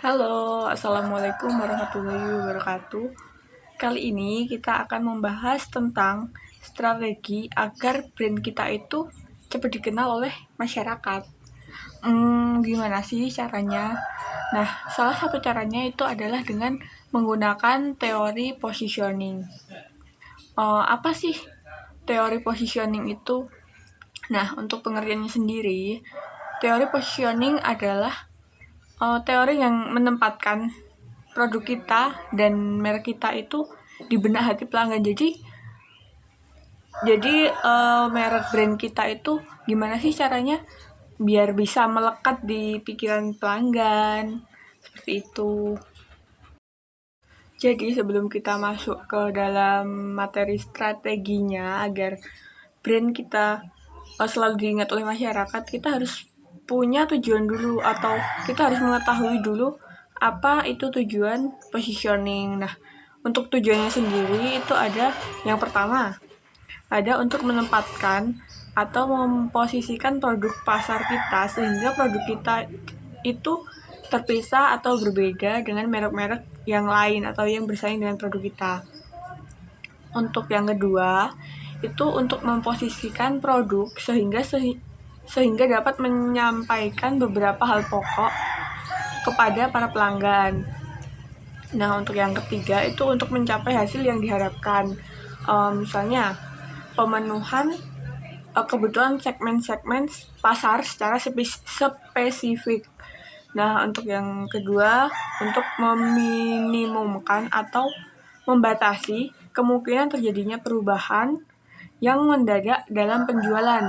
Halo, Assalamualaikum warahmatullahi wabarakatuh. Kali ini kita akan membahas tentang strategi agar brand kita itu cepat dikenal oleh masyarakat. Gimana sih caranya? Nah, salah satu caranya itu adalah dengan menggunakan teori positioning. Apa sih teori positioning itu? Nah, untuk pengertiannya sendiri, teori positioning adalah teori yang menempatkan produk kita dan merek kita itu di benak hati pelanggan. Jadi merek brand kita itu gimana sih caranya biar bisa melekat di pikiran pelanggan, seperti itu. Jadi sebelum kita masuk ke dalam materi strateginya agar brand kita selalu diingat oleh masyarakat, kita harus punya tujuan dulu, atau kita harus mengetahui dulu apa itu tujuan positioning. Nah, untuk tujuannya sendiri itu ada yang pertama, ada untuk menempatkan atau memposisikan produk pasar kita sehingga produk kita itu terpisah atau berbeda dengan merek-merek yang lain atau yang bersaing dengan produk kita. Untuk yang kedua, itu untuk memposisikan produk sehingga dapat menyampaikan beberapa hal pokok kepada para pelanggan. Nah, untuk yang ketiga itu untuk mencapai hasil yang diharapkan. Misalnya, pemenuhan kebutuhan segmen-segmen pasar secara spesifik. Nah, untuk yang kedua, untuk meminimumkan atau membatasi kemungkinan terjadinya perubahan yang mendadak dalam penjualan.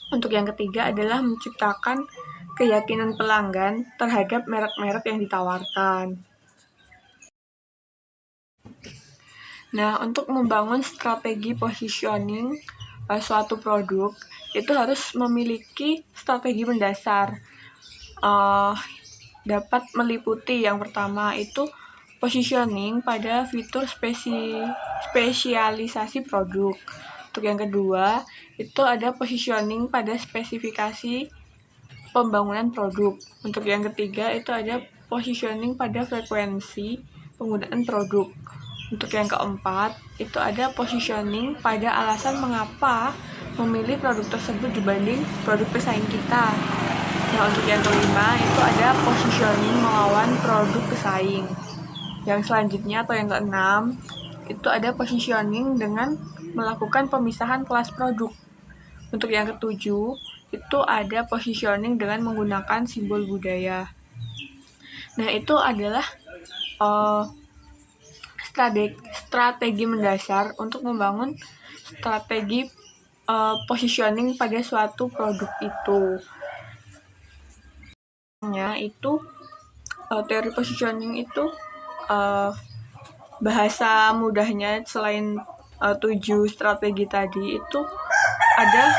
Untuk yang ketiga adalah menciptakan keyakinan pelanggan terhadap merek-merek yang ditawarkan. Nah, untuk membangun strategi positioning suatu produk, itu harus memiliki strategi mendasar. Dapat meliputi yang pertama itu positioning pada fitur spesialisasi produk. Untuk yang kedua, itu ada positioning pada spesifikasi pembangunan produk. Untuk yang ketiga, itu ada positioning pada frekuensi penggunaan produk. Untuk yang keempat, itu ada positioning pada alasan mengapa memilih produk tersebut dibanding produk pesaing kita. Nah, untuk yang kelima, itu ada positioning melawan produk pesaing. Yang selanjutnya atau yang keenam, itu ada positioning dengan melakukan pemisahan kelas produk. Untuk yang ketujuh, itu ada positioning dengan menggunakan simbol budaya. Nah, itu adalah strategi mendasar untuk membangun strategi positioning pada suatu produk itu. Itu teori positioning itu bahasa mudahnya selain 7 strategi tadi itu ada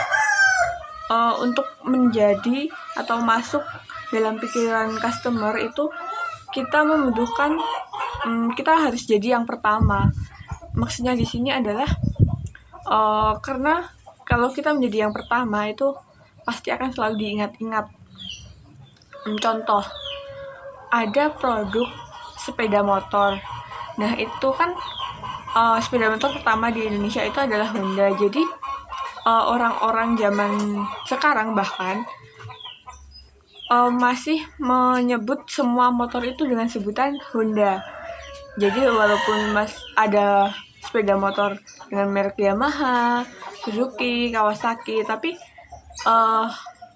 untuk menjadi atau masuk dalam pikiran customer itu kita membutuhkan kita harus jadi yang pertama. Maksudnya di sini adalah karena kalau kita menjadi yang pertama itu pasti akan selalu diingat-ingat. Contoh, ada produk sepeda motor. Nah, itu kan sepeda motor pertama di Indonesia itu adalah Honda. Jadi orang-orang zaman sekarang bahkan masih menyebut semua motor itu dengan sebutan Honda. Jadi walaupun ada sepeda motor dengan merek Yamaha, Suzuki, Kawasaki, tapi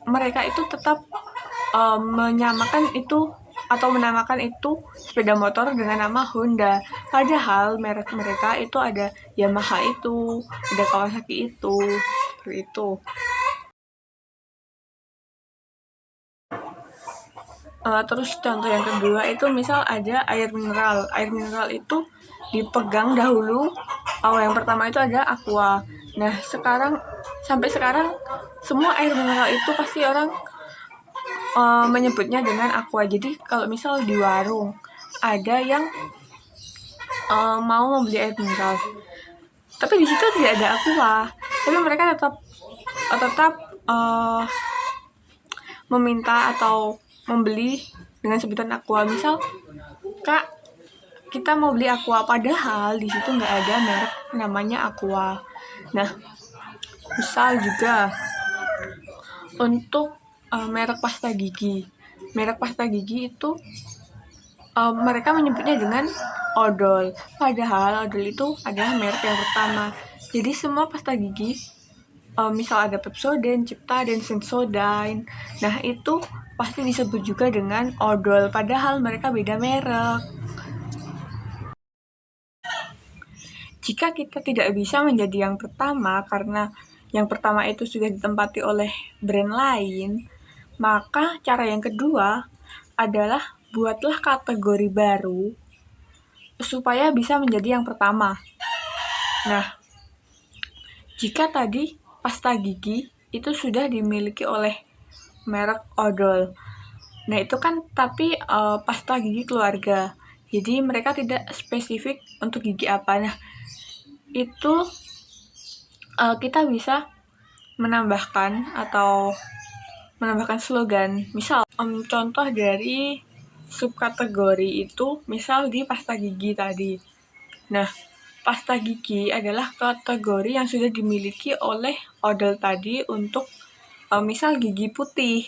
mereka itu tetap menyamakan itu atau menamakan itu sepeda motor dengan nama Honda. Padahal merek mereka itu ada Yamaha itu, ada Kawasaki itu, seperti itu. Terus contoh yang kedua itu misal ada air mineral. Air mineral itu dipegang dahulu. Yang pertama itu ada Aqua. Nah, sampai sekarang semua air mineral itu pasti orang menyebutnya dengan Aqua. Jadi kalau misal di warung ada yang mau membeli air mineral, tapi di situ tidak ada Aqua, tapi mereka tetap meminta atau membeli dengan sebutan Aqua. Misal, Kak, kita mau beli Aqua, padahal di situ nggak ada merek namanya Aqua. Nah, misal juga untuk merek pasta gigi. Merek pasta gigi itu mereka menyebutnya dengan odol. Padahal odol itu adalah merek yang pertama. Jadi semua pasta gigi, misal ada Pepsodent, Ciptadent, Sensodyne, nah itu pasti disebut juga dengan odol. Padahal mereka beda merek. Jika kita tidak bisa menjadi yang pertama karena yang pertama itu sudah ditempati oleh brand lain, maka cara yang kedua adalah buatlah kategori baru supaya bisa menjadi yang pertama. Nah, jika tadi pasta gigi itu sudah dimiliki oleh merek odol. Nah, itu kan tapi pasta gigi keluarga. Jadi mereka tidak spesifik untuk gigi apa. Nah, itu kita bisa menambahkan slogan. Misal, contoh dari subkategori itu, misal di pasta gigi tadi. Nah, pasta gigi adalah kategori yang sudah dimiliki oleh odol tadi untuk misal gigi putih.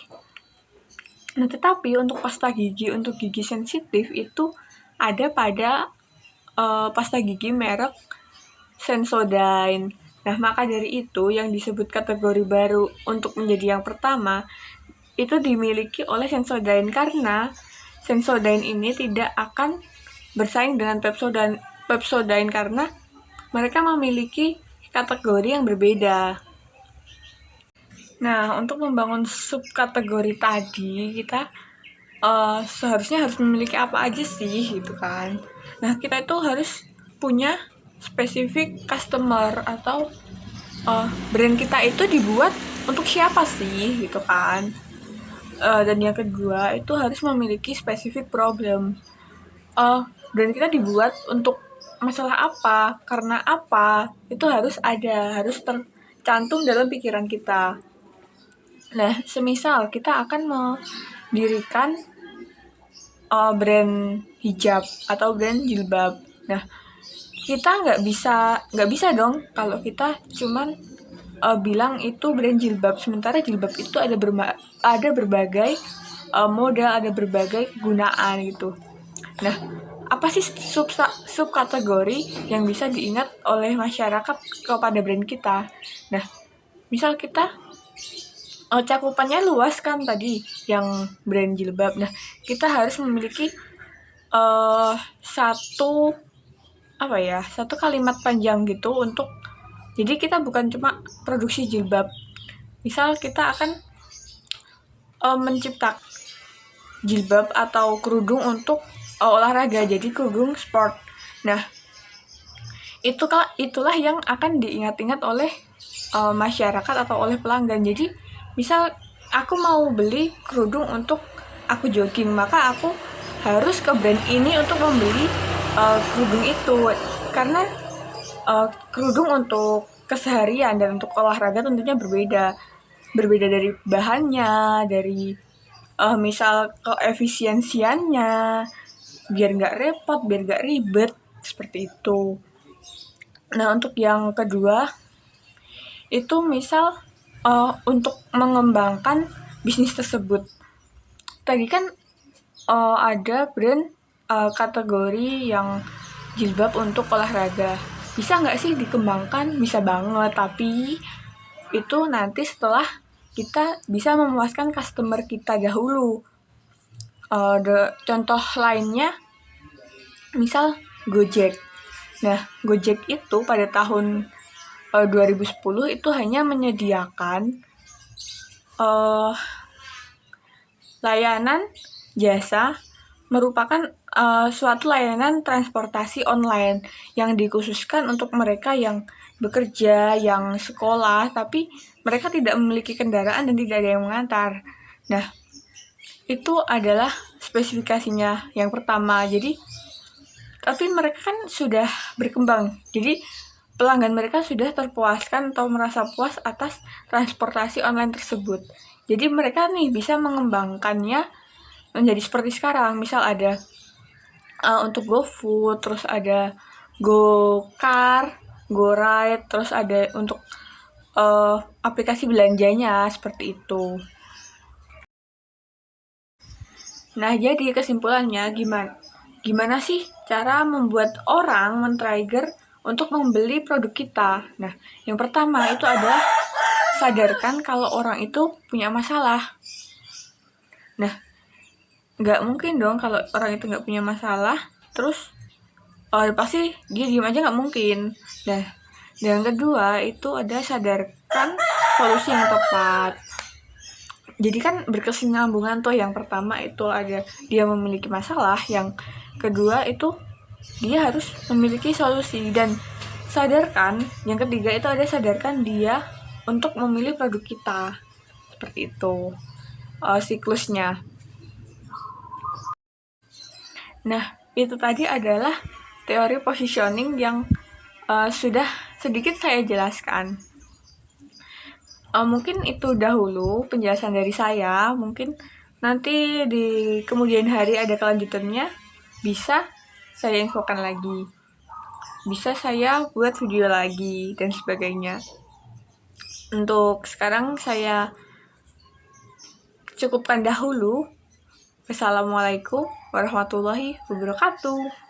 Nah, tetapi untuk pasta gigi untuk gigi sensitif itu ada pada pasta gigi merek Sensodyne. Nah, maka dari itu yang disebut kategori baru untuk menjadi yang pertama itu dimiliki oleh Sensodyne karena Sensodyne ini tidak akan bersaing dengan Pepsodent karena mereka memiliki kategori yang berbeda. Nah, untuk membangun subkategori tadi, kita seharusnya harus memiliki apa aja sih, gitu kan. Nah, kita itu harus punya spesifik customer atau brand kita itu dibuat untuk siapa sih, gitu kan. Dan yang kedua, itu harus memiliki spesifik problem. Brand kita dibuat untuk masalah apa, karena apa, itu harus tercantum dalam pikiran kita. Nah, semisal kita akan mendirikan brand hijab atau brand jilbab. Nah, kita nggak bisa dong kalau kita cuman bilang itu brand jilbab, sementara jilbab itu ada berbagai model, ada berbagai kegunaan gitu. Nah, apa sih subkategori yang bisa diingat oleh masyarakat kepada brand kita? Nah, misal kita cakupannya luas kan tadi yang brand jilbab. Nah, kita harus memiliki satu kalimat panjang gitu untuk, jadi kita bukan cuma produksi jilbab. Misal kita akan menciptakan jilbab atau kerudung untuk olahraga, jadi kerudung sport. Nah, itulah yang akan diingat-ingat oleh masyarakat atau oleh pelanggan. Jadi, misal aku mau beli kerudung untuk aku jogging, maka aku harus ke brand ini untuk membeli kerudung itu. Karena kerudung untuk keseharian dan untuk olahraga tentunya berbeda dari bahannya, dari misal keefisiensiannya, biar nggak repot, biar nggak ribet, seperti itu. Nah, untuk yang kedua itu misal untuk mengembangkan bisnis tersebut. Tadi kan ada brand kategori yang jilbab untuk olahraga. Bisa nggak sih dikembangkan? Bisa banget, tapi itu nanti setelah kita bisa memuaskan customer kita dahulu. Contoh lainnya, misal Gojek. Nah, Gojek itu pada tahun 2010 itu hanya menyediakan layanan jasa merupakan suatu layanan transportasi online yang dikhususkan untuk mereka yang bekerja, yang sekolah, tapi mereka tidak memiliki kendaraan dan tidak ada yang mengantar. Nah, itu adalah spesifikasinya yang pertama. Jadi, tapi mereka kan sudah berkembang. Jadi, pelanggan mereka sudah terpuaskan atau merasa puas atas transportasi online tersebut. Jadi, mereka nih bisa mengembangkannya menjadi seperti sekarang. Misal ada untuk GoFood, terus ada GoCar, GoRide, terus ada untuk aplikasi belanjanya seperti itu. Nah, jadi kesimpulannya gimana sih cara membuat orang men-trigger untuk membeli produk kita? Nah, yang pertama itu adalah sadarkan kalau orang itu punya masalah. Nah, nggak mungkin dong kalau orang itu nggak punya masalah, terus pasti dia diem aja, nggak mungkin. Nah, dan yang kedua itu ada sadarkan solusi yang tepat. Jadi kan berkesinambungan tuh. Yang pertama itu ada dia memiliki masalah, yang kedua itu dia harus memiliki solusi, dan sadarkan yang ketiga itu ada sadarkan dia untuk memilih produk kita. Seperti itu siklusnya. Nah, itu tadi adalah teori positioning yang sudah sedikit saya jelaskan. Mungkin itu dahulu penjelasan dari saya. Mungkin nanti di kemudian hari ada kelanjutannya, bisa saya infokan lagi, bisa saya buat video lagi dan sebagainya. Untuk sekarang saya cukupkan dahulu. Wassalamualaikum warahmatullahi wabarakatuh.